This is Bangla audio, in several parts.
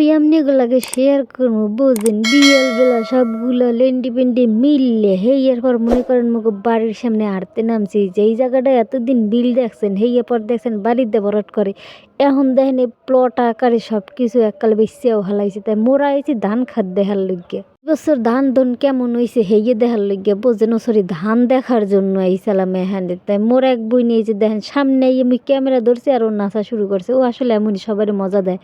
মুই আমনেগুলাকে শেয়ার করবো বুঝেন বিয়েল বেলা সবগুলো লেন্ডি পেন্ডি মিললে হেইয়ার পর মনে করেন মুখ বাড়ির সামনে হাঁটতে নামছি যেই জায়গাটা এতদিন বিল দেখছেন হেইয়া পর দেখছেন বাড়িতে বরট করে এখন দেখেন এই প্লট আকারে সব কিছু এককালে বেশিও হালাইছে তাই মোরা আইছি ধান খাত দেখার লইগে বছর ধান ধন কেমন হয়েছে হেয়ে দেখার লইগে বোঝেন সরি ধান দেখার জন্য আইসালাম এখানে তাই মোর এক বই নিয়ে যে দেখেন সামনে আমি ক্যামেরা ধরছি আর ও নাচা শুরু করছে ও আসলে এমনই সবার মজা দেয়।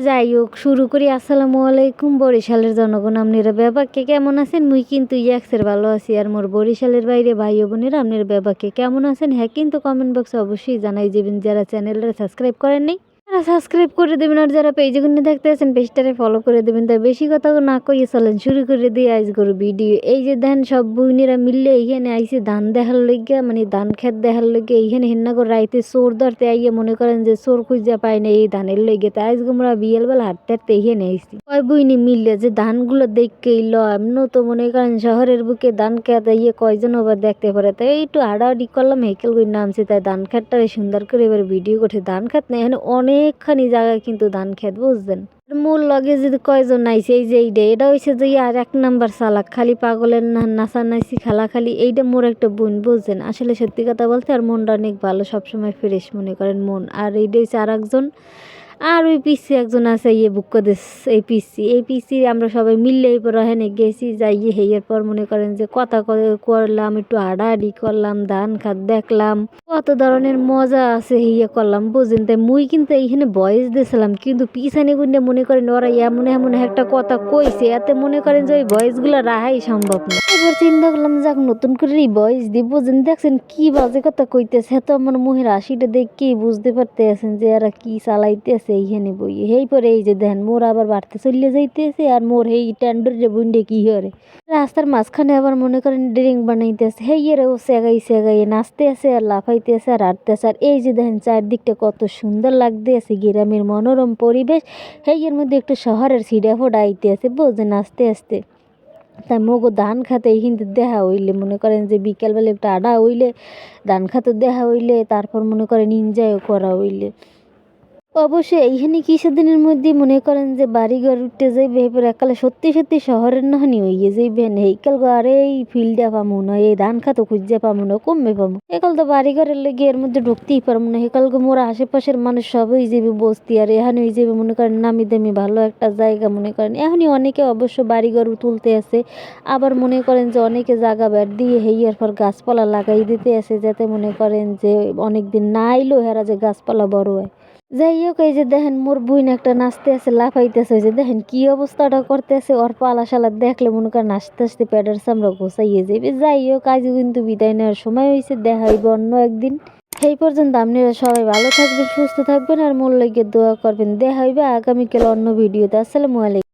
যাই হোক শুরু করি। আসসালামু আলাইকুম বরিশালের জনগণ, আপনারা ব্যাপারকে কেমন আছেন? মুই কিন্তু ইয়াক্সের ভালো আছি আর মোর বরিশালের বাইরে ভাই বোনেরা আপনার ব্যাপারকে কেমন আছেন হ্যাঁ কিন্তু কমেন্ট বক্সে অবশ্যই জানাই যাবেন। যারা চ্যানেলটা সাবস্ক্রাইব করেন নাই তারা সাবস্ক্রাইব করে দেবেন আর যারা পেজে গুলো দেখতে আছেন পেজটারে ফলো করে দেবেন। তাই বেশি কথা না কইয়ে চলেন শুরু করে দিয়ে আজ করো ভিডিও। এই যে ধান সব বইনেরা মিললে এইখানে আইসে ধান দেখার লইগা মানে ধান খেত দেখার লইগে এইখানে হেন্না করে রাইতে চোর ধরতে আইয়ে মনে করেন যে চোর খুঁজা পায় না এই ধানের লইগে তাই আজ আমরা বিয়েল বেলা হাঁটতে হাঁটতে এইখানে আইসি কয় বইনি মিললে যে ধানগুলো দেখকেই ল এমন তো মনে করেন শহরের বুকে ধান খেত ইয়ে কয়জন আবার দেখতে পারে তাই একটু হাঁটাহাঁটি করলাম হেকেল করে নামছি তাই ধান খেতটারে সুন্দর করে এবার ভিডিও করছে। ধান খেত না এখানে অনেকখানি জায়গায় কিন্তু ধান খেত বুঝছেন। মূল লগে যদি কয়জন নাইছে এই যে এইটা এটা হয়েছে যে আর এক নাম্বার চালাক খালি পাগলের নাচা নাইছি খেলা খালি এইটা মোর একটা বোন বুঝছেন। আসলে সত্যি কথা বলতে আর মনটা অনেক ভালো সবসময় ফ্রেশ মনে করেন মন। আর এইটা হচ্ছে আর একজন আর ওই পিসি একজন আছে ইয়ে বুক দেশ এই পিসি আমরা সবাই মিললে এরপর হেনে গেছি যাইয়ে হেয়ার পর মনে করেন যে কথা করলাম একটু হাঁটাহাঁটি করলাম ধান খাত দেখলাম কত ধরনের মজা আছে হিয়া করলাম বুঝলেন। তাই মুই কিন্তু এইখানে ভয়েস দিয়েছিলাম কিন্তু পিছানে গুন্ডে মনে করেন ওরা এমন এমন একটা কথা কইছে এতে মনে করেন যে ওই ভয়েসগুলো রাহাই সম্ভব না। এবার চিন্তা করলাম যাক নতুন করে এই ভয়েস দিয়ে বুঝেন দেখছেন কি বাজে কথা কইতেছে তো আমার মুহের হাসিটা দেখেই বুঝতে পারতে আছেন যে এরা কি চালাইতেছে এইখানে বই হেই পরে এই যে দেখেন মোর আবার বাড়তে চলে যাইতেছে আর মোর এই ট্যান্ডর যে বুন্ডে কি হরে রাস্তার মাঝখানে আবার মনে করেন ড্রিঙ্ক বানাইতেছে হেই এর ও সেগাই নাচতে আছে আর লাফাইতে আছে আর হাঁটতে আছে। আর এই যে দেখেন চারদিকটা কত সুন্দর লাগতে আছে গ্রামের মনোরম পরিবেশ হেই এর মধ্যে একটু শহরের ছিড়াফোড়া আইতে আছে বোঝেন আস্তে আস্তে। তাই মগো ধান খাতে কিন্তু দেখা হইলে মনে করেন যে বিকেলবেলা একটু আডা হইলে ধান খাতে দেখা হইলে তারপর মনে করেন এনজয়ও করা হইলে অবশ্যই এইখানে কিছুদিনের মধ্যে মনে করেন যে বাড়িঘর উঠতে যাইবে এরপর একালে সত্যি সত্যি শহরের নহনি হইয়ে যাইবেন হেইকাল আর এই ফিল্ডে পামু না এই ধান খাতো খুঁজে পামু না কমবে পামু একাল তো বাড়িঘরের লেগে এর মধ্যে ঢুকতেই পারবো না হেকালকে মোরা আশেপাশের মানুষ সবই যাবে বসতি আর এখানে হয়ে যাবে মনে করেন নামি দামি ভালো একটা জায়গা মনে করেন এখনই অনেকে অবশ্য বাড়িঘর তুলতে আছে আবার মনে করেন যে অনেকে জায়গা ব্যাট দিয়ে হেইয়ার পর গাছপালা লাগাই দিতে আছে যাতে মনে করেন যে অনেকদিন না আইলেও হেরা যে গাছপালা বড় হয়। যাই হোক এই যে দেখেন মোর বোন একটা নাচতে আছে লাফাইতেছে যে দেখেন কি অবস্থাটা করতেছে ওর পালা শালা দেখলে মনে করেন আস্তে আস্তে প্যাডের চামড়া ঘষাইয়ে যাবে। যাই হোক আজ কিন্তু বিদায় নেওয়ার সময় হয়েছে দেখা হইব অন্য একদিন। সেই পর্যন্ত আপনারা সবাই ভালো থাকবেন সুস্থ থাকবেন আর মোর লাগে দোয়া করবেন দেখা হইবে আগামীকাল অন্য ভিডিওতে। আসসালামু আলাইকুম।